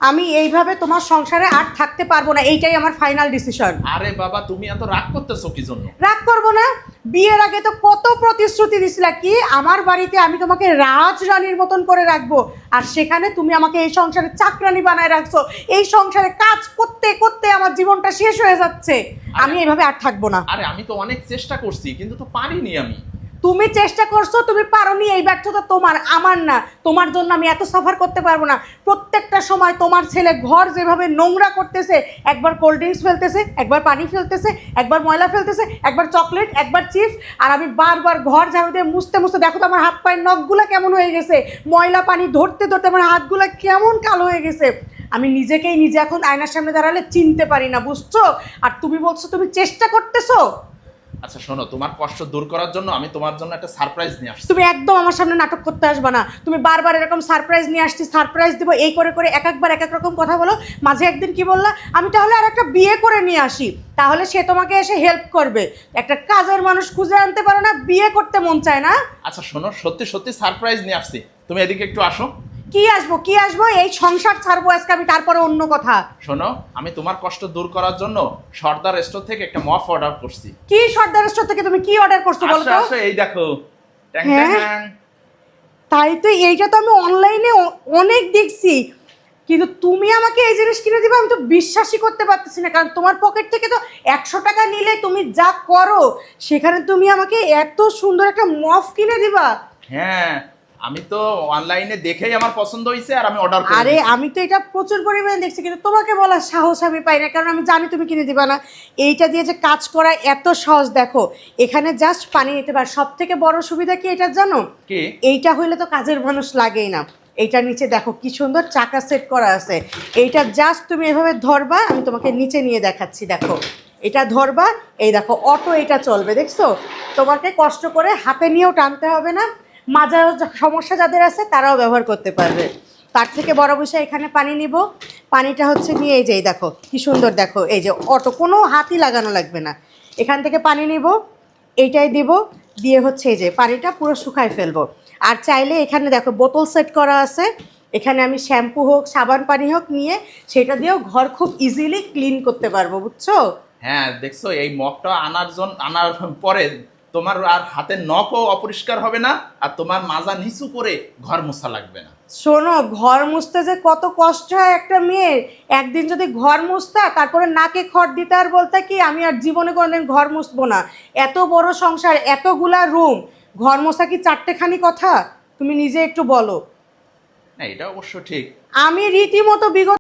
আমি এইভাবে তোমার সংসারে আর থাকতে পারবো না, এইটাই আমার ফাইনাল ডিসিশন। আরে বাবা, তুমি এত রাগ করতেছো কি জন্য? রাগ করবো না? বিয়ের আগে তো কত প্রতিশ্রুতি দিছিলা কি আমার বাড়িতে আমি তোমাকে রাজরানীর মতন করে রাখবো, আর সেখানে তুমি আমাকে এই সংসারে চাকরানি বানায় রাখছো। এই সংসারে কাজ করতে করতে আমার জীবনটা শেষ হয়ে যাচ্ছে। আমি এইভাবে আর থাকবো না। আরে আমি তো অনেক চেষ্টা করছি, কিন্তু তো পারিনি আমি। তুমি চেষ্টা করছো, তুমি পারোনি, এই ব্যর্থতা তোমার, আমার না। তোমার জন্য আমি এত সাফার করতে পারবো না। প্রত্যেকটা সময় তোমার ছেলে ঘর যেভাবে নোংরা করতেছে, একবার কোল্ড ড্রিঙ্কস ফেলতেছে, একবার পানি ফেলতেছে, একবার ময়লা ফেলতেছে, একবার চকলেট, একবার চিপস, আর আমি বারবার ঘর ঝাড়ু দিয়ে মুছতে মুছতে দেখো তো আমার হাত পায়ের নখগুলো কেমন হয়ে গেছে, ময়লা পানি ধরতে ধরতে আমার হাতগুলো কেমন কালো হয়ে গেছে। আমি নিজেকেই নিজে এখন আয়নার সামনে দাঁড়ালে চিনতে পারি না, বুঝছো? আর তুমি বলছো তুমি চেষ্টা করতেছো। আচ্ছা শোনো, তোমার কষ্ট দূর করার জন্য আমি তোমার জন্য একটা সারপ্রাইজ নিয়ে আসছি। তুমি একদম আমার সামনে নাটক করতে আসবে না। তুমি বারবার এরকম সারপ্রাইজ নিয়ে আসছি, সারপ্রাইজ দেবো, এই করে করে এক একবার এক এক রকম কথা বলো। মাঝে একদিন কি বললা, আমি তাহলে আর একটা বিয়ে করে নিয়ে আসি, তাহলে সে তোমাকে এসে হেল্প করবে। একটা কাজের মানুষ খুঁজে আনতে পারো না, বিয়ে করতে মন চায় না। আচ্ছা শোনো, সত্যি সত্যি সারপ্রাইজ নিয়ে আসছি, তুমি এদিকে একটু আসো। কি আসবো কি আসবো, এই সংসার ছাড়বো আজকে আমি, তারপরে অন্য কথা। শোনো, আমি তোমার কষ্ট দূর করার জন্য সর্দার স্টোর থেকে একটা মফ অর্ডার করছি। কি সর্দার স্টোর থেকে তুমি কি অর্ডার করছো বলো আসো তো? আসো, এই দেখো। ট্যাং হ্যাঁ? ট্যাং। তাই তো, এইটা তো আমি অনলাইনে অনেক দেখছি, কিন্তু তুমি আমাকে এই জিনিস কিনে দিবে আমি তো বিশ্বাসই করতে পারতেছি না। কারণ তোমার পকেট থেকে তো 100 টাকা নিলে তুমি যা করো, সেখানে তুমি আমাকে এত সুন্দর একটা মফ কিনে দিবা? হ্যাঁ, আমি তো অনলাইনে দেখেই আমার পছন্দ হয়েছে আর আমি অর্ডার করে আরে দিয়েছি। আমি তো এটা প্রচুর পরিমাণে দেখছি, কিন্তু তোমাকে বলার সাহস আমি পাই না, কারণ আমি জানি তুমি কিনে দিবা না। এইটা দিয়ে যে কাজ করা এত সহজ, দেখো এখানে জাস্ট পানি নিতে পার। সব থেকে বড় সুবিধা কি এটা জানো? কি? এইটা হইলে তো কাজের মানুষ লাগেই না। এইটার নিচে দেখো কি সুন্দর চাকা সেট করা আছে। এইটা জাস্ট তুমি এভাবে ধরবা, আমি তোমাকে নিচে নিয়ে দেখাচ্ছি, দেখো এটা ধরবা, এই দেখো অটো এটা চলবে, দেখছো? তোমাকে কষ্ট করে হাতে নিয়েও টানতে হবে না। মাজার সমস্যা যাদের আছে তারাও ব্যবহার করতে পারবে। তার থেকে বড় বিষয়, এখানে পানি নিব, পানিটা হচ্ছে নিয়ে এই যে এই দেখো কি সুন্দর, দেখো এই যে অটো, কোনো হাতই লাগানো লাগবে না। এখান থেকে পানি নিব, এইটাই দিব, দিয়ে হচ্ছে এই যে পানিটা পুরো শুকায় ফেলবো। আর চাইলে এখানে দেখো বোতল সেট করা আছে, এখানে আমি শ্যাম্পু হোক সাবান পানি হোক নিয়ে সেটা দিয়েও ঘর খুব ইজিলি ক্লিন করতে পারবো, বুঝছো? হ্যাঁ দেখছো, এই মপটা আনার পরে তোমার আর হাতের নখও অপরিষ্কার হবে না, আর তোমার মাজা নিচু করে ঘর মোছা লাগবে না। শোনো, ঘর মুছতে যে কত কষ্ট হয় একটা মেয়ের, একদিন যদি ঘর মুছতা, তারপরে নাকে খড় দিতে আর বলতে কি আমি আর জীবনে কোনোদিন ঘর মুছবো না। এত বড় সংসার, এতগুলা রুম, ঘর মোছা কি চারটেখানি কথা? তুমি নিজে একটু বলো। না, এটা অবশ্য ঠিক। আমি রীতিমতো বিগত